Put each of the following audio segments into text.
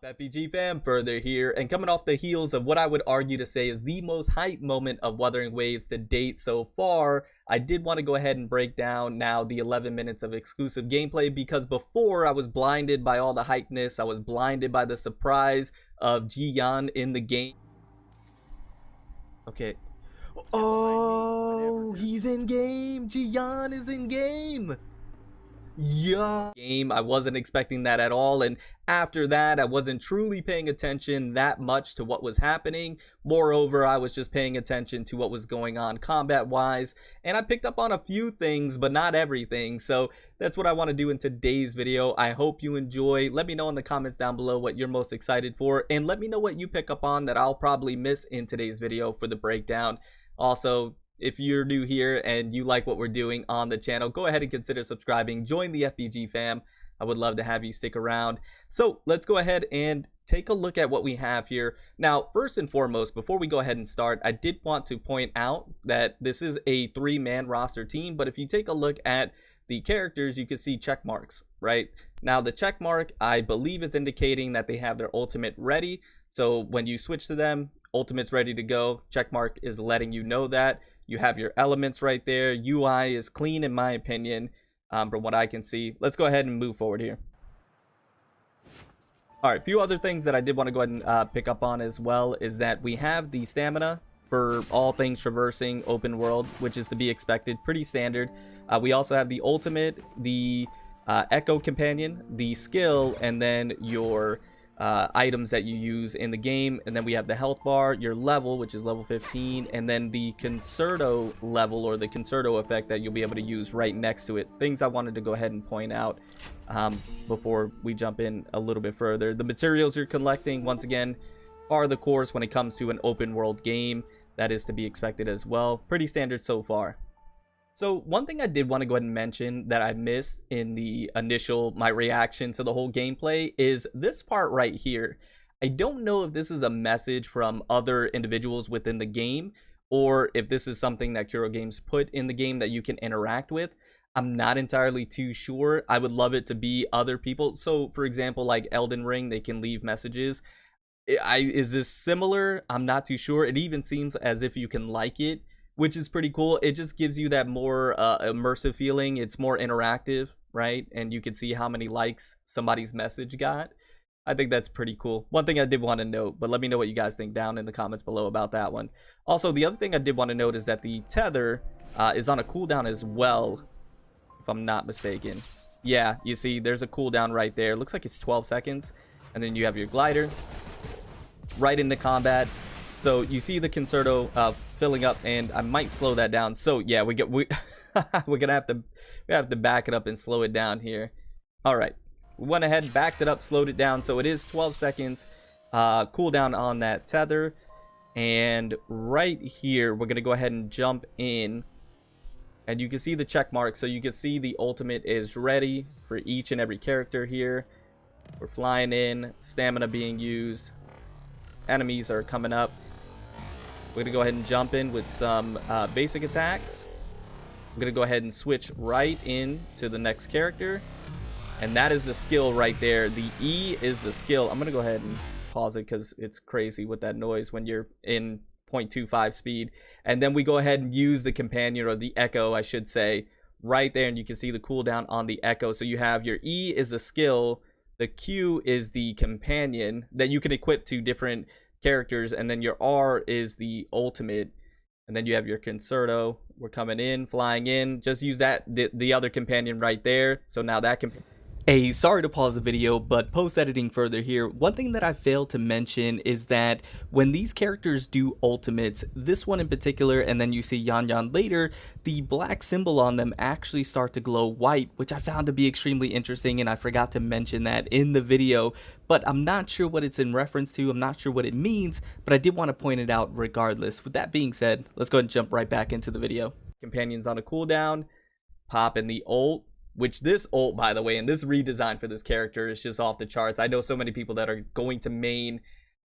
FPG fam, further here, and coming off the heels of what I would argue to say is the most hype moment of Wuthering Waves to date so far, I did want to go ahead and break down now the 11 minutes of exclusive gameplay, because before I was blinded by all the hypeness, I was blinded by the surprise of Jian in the game. Okay. Oh, he's in game! Jian is in game! Yeah, game. I wasn't expecting that at all, and after that I wasn't truly paying attention that much to what was happening. Moreover, I was just paying attention to what was going on combat wise, and I picked up on a few things but not everything. So that's what I want to do in today's video. I hope you enjoy. Let me know in the comments down below what you're most excited for, and let me know what you pick up on that I'll probably miss in today's video for the breakdown. Also, if you're new here and you like what we're doing on the channel, go ahead and consider subscribing. Join the FPG fam. I would love to have you stick around. So let's go ahead and take a look at what we have here. Now, first and foremost, before we go ahead and start, I did want to point out that this is a 3-man roster team, but if you take a look at the characters, you can see check marks, right? Now, the check mark, I believe, is indicating that they have their ultimate ready. So when you switch to them, ultimate's ready to go. Check mark is letting you know that. You have your elements right there. UI is clean in my opinion, from what I can see. Let's go ahead and move forward here. All right, a few other things that I did want to go ahead and pick up on as well is that we have the stamina for all things traversing open world, which is to be expected, pretty standard. We also have the ultimate, the echo companion, the skill, and then your items that you use in the game. And then we have the health bar, your level, which is level 15, and then the concerto level, or the concerto effect, that you'll be able to use right next to it. Things I wanted to go ahead and point out before we jump in a little bit further. The materials you're collecting, once again, are the course when it comes to an open world game. That is to be expected as well. Pretty standard so far. So one thing I did want to go ahead and mention that I missed in the initial, my reaction to the whole gameplay, is this part right here. I don't know if this is a message from other individuals within the game, or if this is something that Kuro Games put in the game that you can interact with. I'm not entirely too sure. I would love it to be other people. So for example, like Elden Ring, they can leave messages. Is this similar? I'm not too sure. It even seems as if you can like it, which is pretty cool. It just gives you that more immersive feeling. It's more interactive, right? And you can see how many likes somebody's message got. I think that's pretty cool. One thing I did want to note, but let me know what you guys think down in the comments below about that one. Also, the other thing I did want to note is that the tether is on a cooldown as well, if I'm not mistaken. Yeah, you see, there's a cooldown right there. Looks like it's 12 seconds. And then you have your glider right into combat. So you see the concerto filling up, and I might slow that down. So yeah, we're gonna have to back it up and slow it down here. All right, we went ahead, backed it up, slowed it down. So it is 12 seconds cooldown on that tether. And right here, we're gonna go ahead and jump in, and you can see the check mark. So you can see the ultimate is ready for each and every character here. We're flying in, stamina being used, enemies are coming up. We're gonna go ahead and jump in with some basic attacks. I'm gonna go ahead and switch right in to the next character, and that is the skill right there. The E is the skill. I'm gonna go ahead and pause it because it's crazy with that noise when you're in 0.25 speed. And then we go ahead and use the companion, or the echo I should say, right there, and you can see the cooldown on the echo. So you have your E is the skill, the Q is the companion that you can equip to different characters, and then your R is the ultimate, and then you have your concerto. We're coming in, flying in. Just use that, the other companion right there. So now that can... Hey, sorry to pause the video, but post-editing further here, one thing that I failed to mention is that when these characters do ultimates, this one in particular, and then you see Jian later, the black symbol on them actually start to glow white, which I found to be extremely interesting, and I forgot to mention that in the video, but I'm not sure what it's in reference to. I'm not sure what it means, but I did want to point it out regardless. With that being said, let's go ahead and jump right back into the video. Companions on a cooldown, pop in the ult, which this ult, by the way, and this redesign for this character is just off the charts. I know so many people that are going to main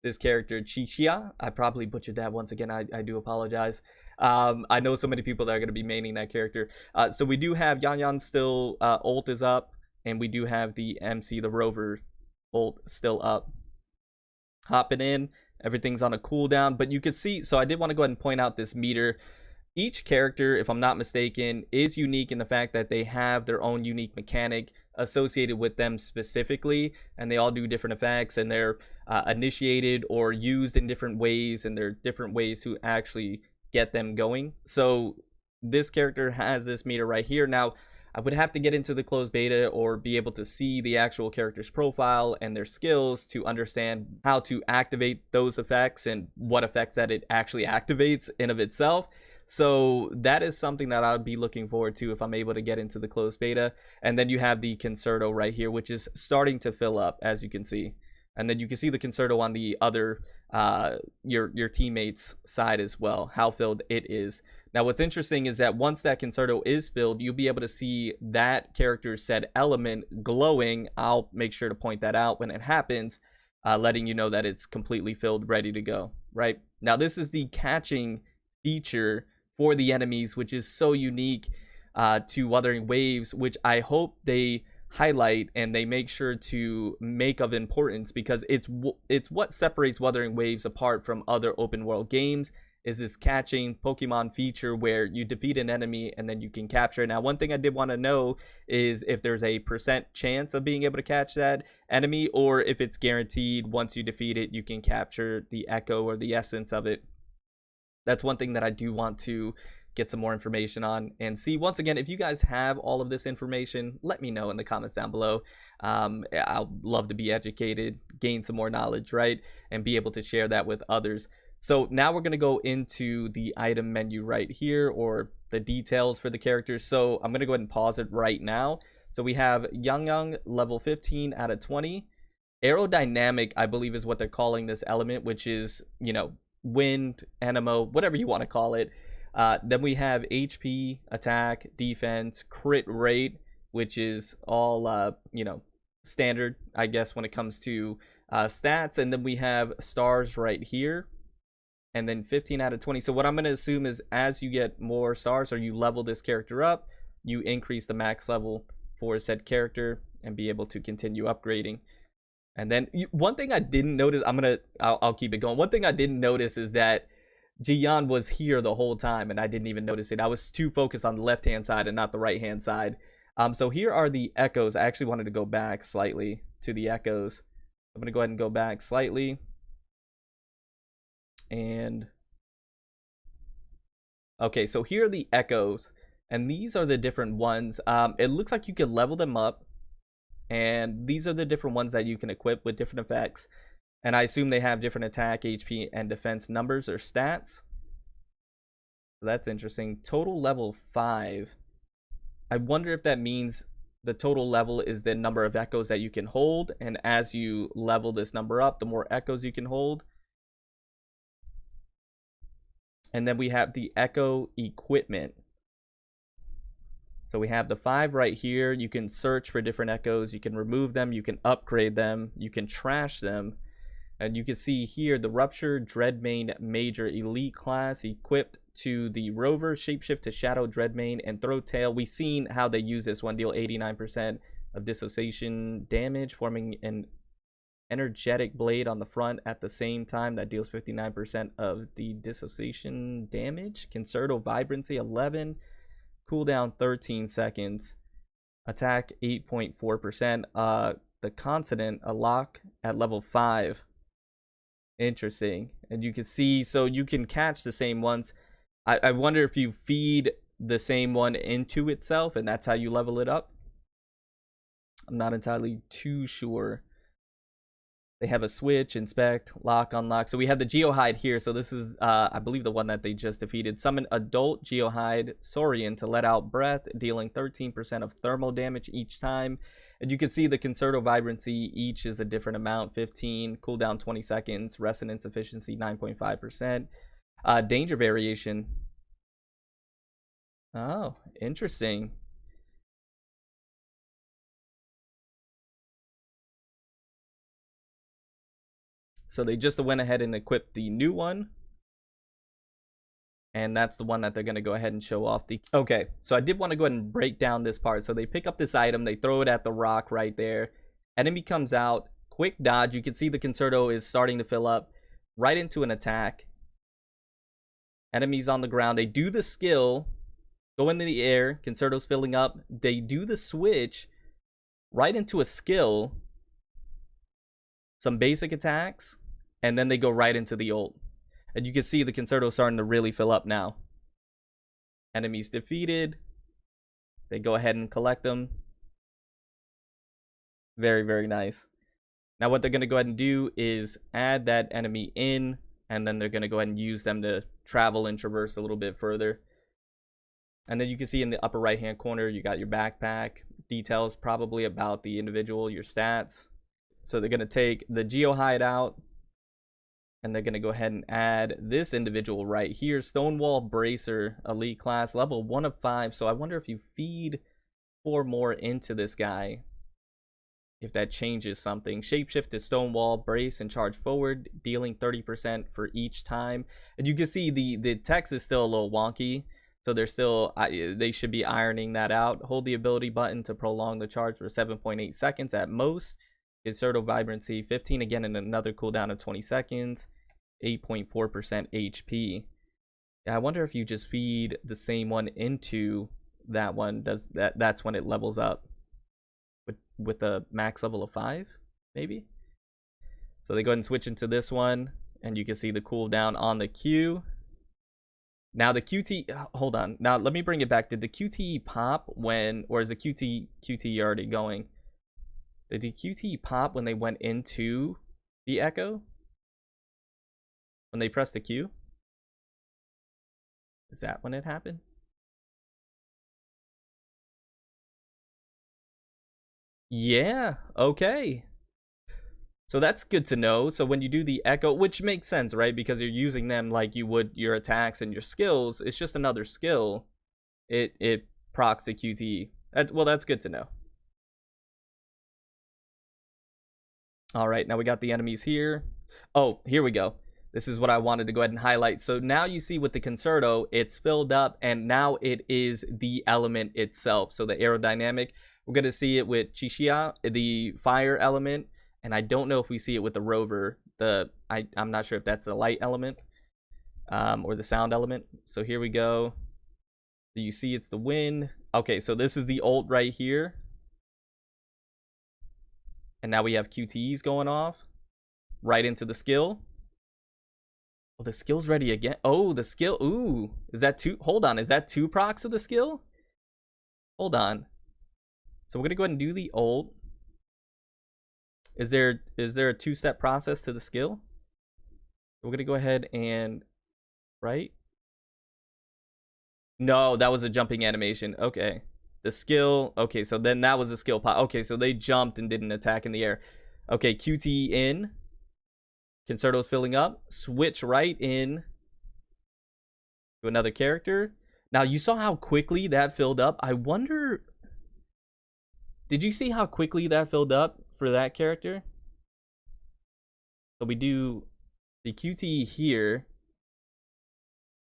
this character, Chichia. I probably butchered that once again. I do apologize. I know so many people that are going to be maining that character. So we do have Jian still, ult is up, and we do have the MC, the Rover ult still up. hopping in. Everything's on a cooldown, but you can see, so I did want to go ahead and point out this meter. Each character, if I'm not mistaken, is unique in the fact that they have their own unique mechanic associated with them specifically, and they all do different effects, and they're initiated or used in different ways, and there are different ways to actually get them going. So this character has this meter right here. Now, I would have to get into the closed beta or be able to see the actual character's profile and their skills to understand how to activate those effects and what effects that it actually activates in of itself. So that is something that I would be looking forward to if I'm able to get into the closed beta. And then you have the Concerto right here, which is starting to fill up, as you can see. And then you can see the Concerto on the other your teammates side as well, how filled it is. Now what's interesting is that once that Concerto is filled, you'll be able to see that character's said element glowing. I'll make sure to point that out when it happens, letting you know that it's completely filled, ready to go. Right now, this is the catching feature for the enemies, which is so unique to Wuthering Waves, which I hope they highlight and they make sure to make of importance, because it's what separates Wuthering Waves apart from other open world games, is this catching Pokemon feature where you defeat an enemy and then you can capture it. Now, one thing I did want to know is if there's a % chance of being able to catch that enemy, or if it's guaranteed once you defeat it, you can capture the echo or the essence of it. That's one thing that I do want to get some more information on and see. Once again, if you guys have all of this information, let me know in the comments down below. I'll love to be educated, gain some more knowledge, right? And be able to share that with others. So now we're going to go into the item menu right here, or the details for the characters. So I'm going to go ahead and pause it right now. So we have Yang, level 15 out of 20. Aerodynamic, I believe, is what they're calling this element, which is, you know, wind, animo, whatever you want to call it. Then we have HP, attack, defense, crit rate, which is all, you know, standard, I guess, when it comes to stats. And then we have stars right here. And then 15 out of 20. So what I'm going to assume is as you get more stars, or you level this character up, you increase the max level for said character and be able to continue upgrading. And then one thing I didn't notice, I'll keep it going. One thing I didn't notice is that Jian was here the whole time, and I didn't even notice it. I was too focused on the left-hand side and not the right-hand side. So here are the echoes. I actually wanted to go back slightly to the echoes. I'm going to go ahead and go back slightly. And okay, so here are the echoes, and these are the different ones. It looks like you can level them up, and these are the different ones that you can equip with different effects. And I assume they have different attack, HP, and defense numbers or stats. So that's interesting. Total level 5. I wonder if that means the total level is the number of echoes that you can hold, and as you level this number up, the more echoes you can hold. And then we have the echo equipment. So we have the 5 right here. You can search for different echoes. You can remove them. You can upgrade them. You can trash them. And you can see here the Rupture Dreadmane Major Elite class equipped to the Rover, Shapeshift to Shadow Dreadmane, and Throw Tail. We've seen how they use this one. Deal 89% of dissociation damage, forming an energetic blade on the front at the same time that deals 59% of the dissociation damage. Concerto Vibrancy 11, cooldown 13 seconds, attack 8.4%. The Consonant, a lock at level 5. Interesting. And you can see, so you can catch the same ones. I wonder if you feed the same one into itself and that's how you level it up. I'm not entirely too sure. They have a switch, inspect, lock, unlock. So we have the Geohide here. So this is, I believe, the one that they just defeated. Summon adult Geohide Saurian to let out breath, dealing 13% of thermal damage each time. And you can see the Concerto Vibrancy, each is a different amount, 15, cooldown 20 seconds, resonance efficiency 9.5%. Danger variation. Oh, interesting. So they just went ahead and equipped the new one. And that's the one that they're going to go ahead and show off. Okay, so I did want to go ahead and break down this part. So they pick up this item, they throw it at the rock right there. Enemy comes out, quick dodge. You can see the Concerto is starting to fill up right into an attack. Enemies on the ground. They do the skill, go into the air. Concerto's filling up. They do the switch right into a skill, some basic attacks, and then they go right into the ult. And you can see the Concerto starting to really fill up now. Enemies defeated. They go ahead and collect them. Very, very nice. Now what they're going to go ahead and do is add that enemy in, and then they're going to go ahead and use them to travel and traverse a little bit further. And then you can see in the upper right hand corner, you got your backpack, details probably about the individual, your stats. So they're going to take the Geo hideout, and they're going to go ahead and add this individual right here, Stonewall Bracer, elite class, level 1 of 5. So I wonder if you feed 4 more into this guy, if that changes something. Shapeshift to Stonewall, brace, and charge forward, dealing 30% for each time. And you can see the text is still a little wonky, so they're still, they should be ironing that out. Hold the ability button to prolong the charge for 7.8 seconds at most. Concerto Vibrancy 15 again, and another cooldown of 20 seconds. 8.4% HP. Yeah, I wonder if you just feed the same one into that one, that's when it levels up with a max level of 5, maybe. So they go ahead and switch into this one, and you can see the cooldown on the Q. Now the QT, hold on. Now let me bring it back. Did the QTE pop when, or is the QTE already going? Did the QTE pop when they went into the Echo? When they pressed the Q? Is that when it happened? Yeah, okay. So that's good to know. So when you do the Echo, which makes sense, right? Because you're using them like you would your attacks and your skills. It's just another skill. It procs the QTE. Well, that's good to know. All right, now we got the enemies here. Oh, here we go. This is what I wanted to go ahead and highlight. So now you see with the Concerto, it's filled up, and now it is the element itself. So the aerodynamic, we're going to see it with Chixia, the fire element, and I don't know if we see it with the Rover. I'm not sure if that's the light element or the sound element. So here we go. So you see it's the wind. Okay, so this is the ult right here. And now we have QTEs going off right into the skill. Oh, the skill's ready again. Oh, the skill. Ooh, is that 2? Hold on. Is that 2 procs of the skill? Hold on. So we're going to go ahead and do the ult. Is there a 2-step process to the skill? We're going to go ahead and, right? No, that was a jumping animation. Okay. The skill. Okay, so then that was a skill pop. Okay, so they jumped and did an attack in the air. Okay, QTE in. Concerto's filling up. Switch right in to another character. Now, you saw how quickly that filled up. I wonder, did you see how quickly that filled up for that character? So we do the QTE here.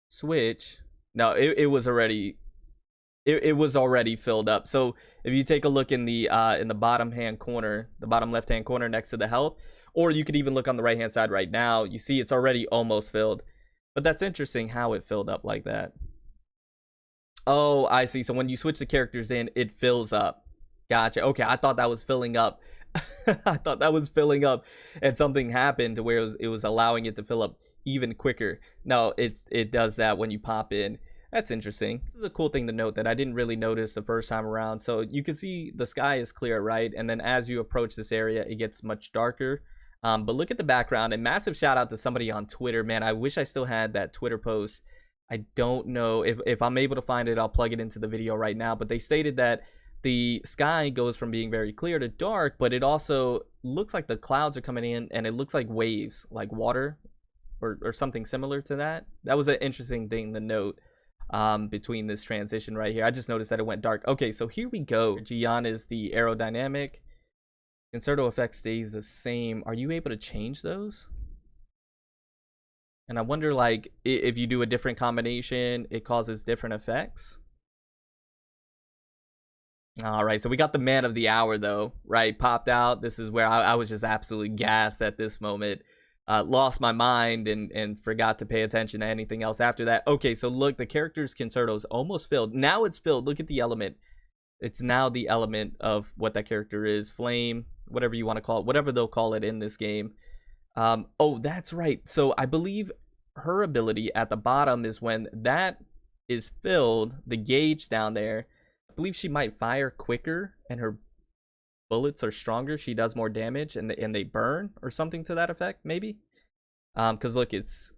Switch. No, it was already... It was already filled up. So if you take a look in the bottom hand corner, the bottom left hand corner next to the health, or you could even look on the right hand side right now, you see it's already almost filled. But that's interesting how it filled up like that. Oh, I see. So when you switch the characters in, it fills up. Gotcha. Okay, I thought that was filling up. I thought that was filling up and something happened to where it was allowing it to fill up even quicker. No, it does that when you pop in. That's interesting. This is a cool thing to note that I didn't really notice the first time around. So you can see the sky is clear, right? And then as you approach this area, it gets much darker. But look at the background, and massive shout out to somebody on Twitter, man. I wish I still had that Twitter post. I don't know if I'm able to find it. I'll plug it into the video right now. But they stated that the sky goes from being very clear to dark, but it also looks like the clouds are coming in, and it looks like waves, like water or something similar to that. That was an interesting thing to note. Between this transition right here. I just noticed that it went dark. Okay, so here we go. Jian is the aerodynamic. Concerto effect stays the same. Are you able to change those? And I wonder, like, if you do a different combination, it causes different effects. All right, so we got the man of the hour though, right? Popped out. This is where I was just absolutely gassed at this moment. Lost my mind and forgot to pay attention to anything else after that. Okay, so look, the character's concerto is almost filled. Now it's filled. Look at the element. It's now the element of what that character is. Flame, whatever you want to call it, whatever they'll call it in this game. Oh, that's right. So I believe her ability at the bottom is when that is filled, the gauge down there, I believe she might fire quicker and her bullets are stronger. She does more damage and they burn or something to that effect, maybe. Because look, it's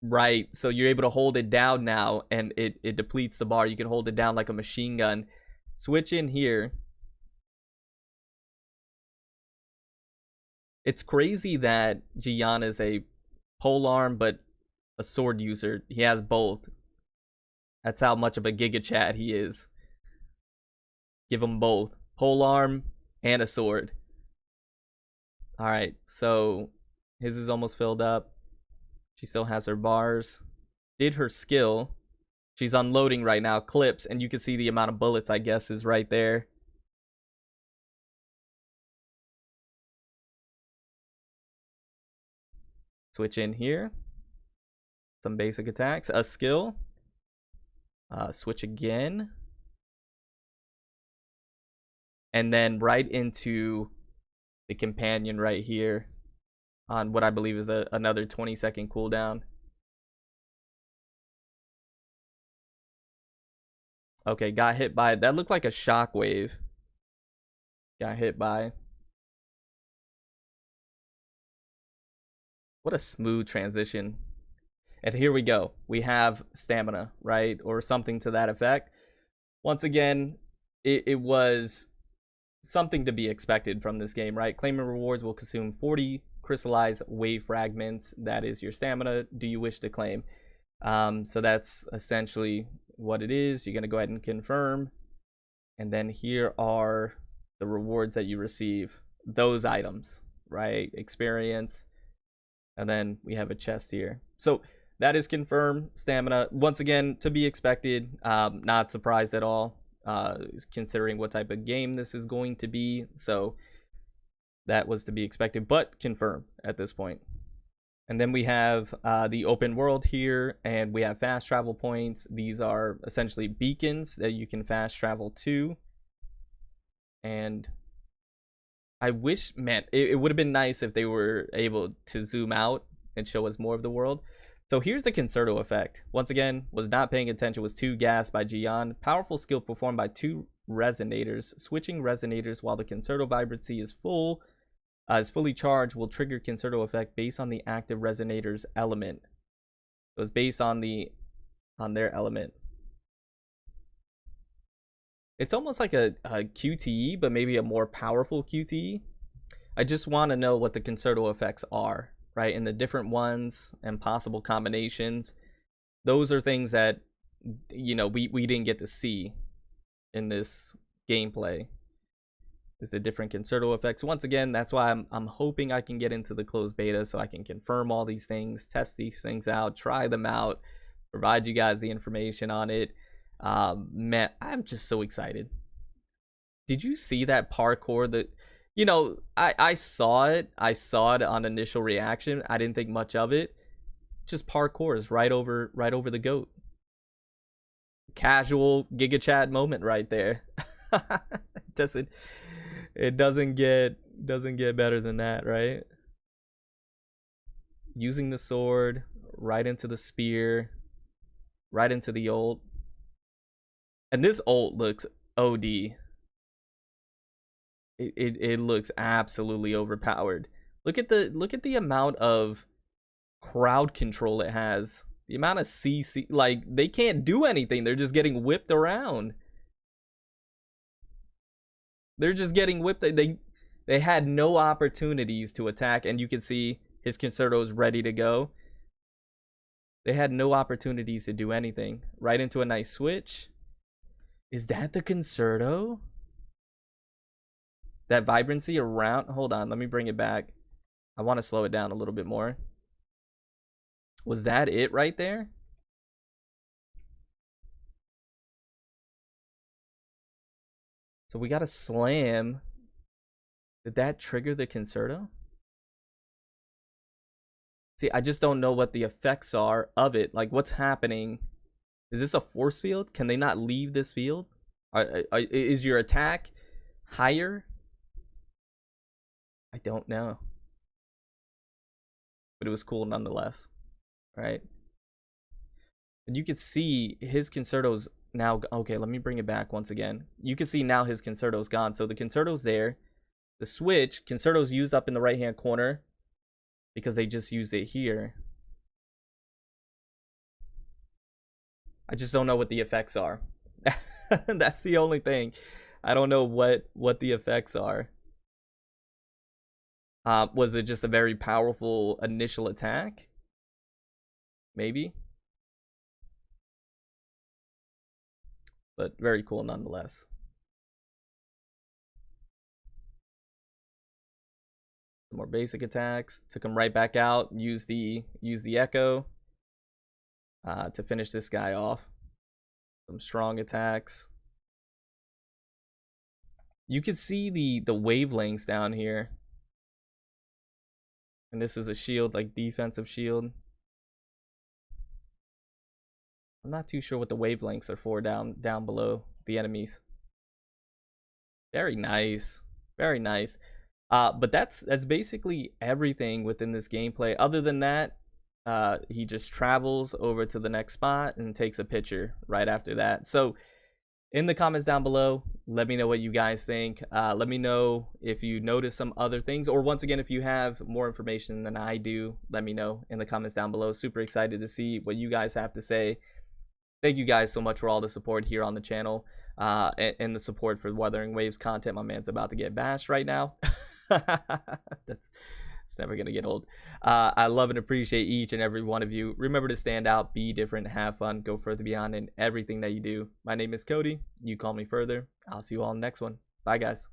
right. So you're able to hold it down now and it depletes the bar. You can hold it down like a machine gun. Switch in here. It's crazy that Jian is a polearm but a sword user. He has both. That's how much of a giga chat he is. Give him both. Polearm and a sword. Alright, so his is almost filled up. She still has her bars. Did her skill. She's unloading right now. Clips, and you can see the amount of bullets, I guess, is right there. Switch in here. Some basic attacks. A skill. Switch again. And then right into the companion right here on what I believe is another 20-second cooldown. Okay, got hit by, that looked like a shockwave. Got hit by. What a smooth transition. And here we go. We have stamina, right? Or something to that effect. Once again, it was something to be expected from this game, right? Claiming rewards will consume 40 crystallized wave fragments. That is your stamina. Do you wish to claim? So that's essentially what it is. You're going to go ahead and confirm. And then here are the rewards that you receive. Those items, right? Experience. And then we have a chest here. So that is confirmed. Stamina, once again, to be expected. Not surprised at all, considering what type of game this is going to be. So that was to be expected, but confirmed at this point. And then we have the open world here, and we have fast travel points. These are essentially beacons that you can fast travel to. And I wish, man, it would have been nice if they were able to zoom out and show us more of the world. So here's the concerto effect. Once again, was not paying attention, was too gassed by Jian. Powerful skill performed by 2 resonators. Switching resonators while the concerto vibrancy is fully charged will trigger concerto effect based on the active resonator's element. So it's based on their element. It's almost like a QTE, but maybe a more powerful QTE. I just want to know what the concerto effects are, right? And the different ones and possible combinations. Those are things that, you know, we didn't get to see in this gameplay. Is the different concerto effects. Once again, that's why I'm hoping I can get into the closed beta so I can confirm all these things, test these things out, try them out, provide you guys the information on it. Man, I'm just so excited. Did you see that parkour? That, you know, I saw it on initial reaction. I didn't think much of it. Just parkour is right over the goat. Casual giga chat moment right there. It doesn't get better than that, right? Using the sword right into the spear, right into the ult. And this ult looks OD. It looks absolutely overpowered. Look at the amount of crowd control it has. The amount of CC, like, they can't do anything. They're just getting whipped around. They're just getting whipped. They had no opportunities to attack, and you can see his concerto is ready to go. They had no opportunities to do anything. Right into a nice switch. Is that the concerto? That vibrancy around, hold on, let me bring it back. I want to slow it down a little bit more. Was that it right there? So we got a slam. Did that trigger the concerto? See, I just don't know what the effects are of it. Like, what's happening? Is this a force field? Can they not leave this field? Is your attack higher? I don't know. But it was cool nonetheless. Right? And you could see his concerto's now. Okay, let me bring it back once again. You can see now his concerto's gone. So the concerto's there. The switch, concerto's used up in the right-hand corner because they just used it here. I just don't know what the effects are. That's the only thing. I don't know what the effects are. Was it just a very powerful initial attack? Maybe. But very cool nonetheless. Some more basic attacks. Took him right back out. Use the echo to finish this guy off. Some strong attacks. You can see the wavelengths down here. And this is a shield, like defensive shield. I'm not too sure what the wavelengths are for down below the enemies. Very nice. Very nice. But that's basically everything within this gameplay. Other than that, he just travels over to the next spot and takes a picture right after that. So in the comments down below, let me know what you guys think. Let me know if you notice some other things, or once again, if you have more information than I do, let me know in the comments down below. Super excited to see what you guys have to say. Thank you guys so much for all the support here on the channel, and the support for Wuthering Waves content. My man's about to get bashed right now. It's never gonna get old. I love and appreciate each and every one of you. Remember to stand out, be different, have fun, go further beyond in everything that you do. My name is Cody. You call me further. I'll see you all in the next one. Bye, guys.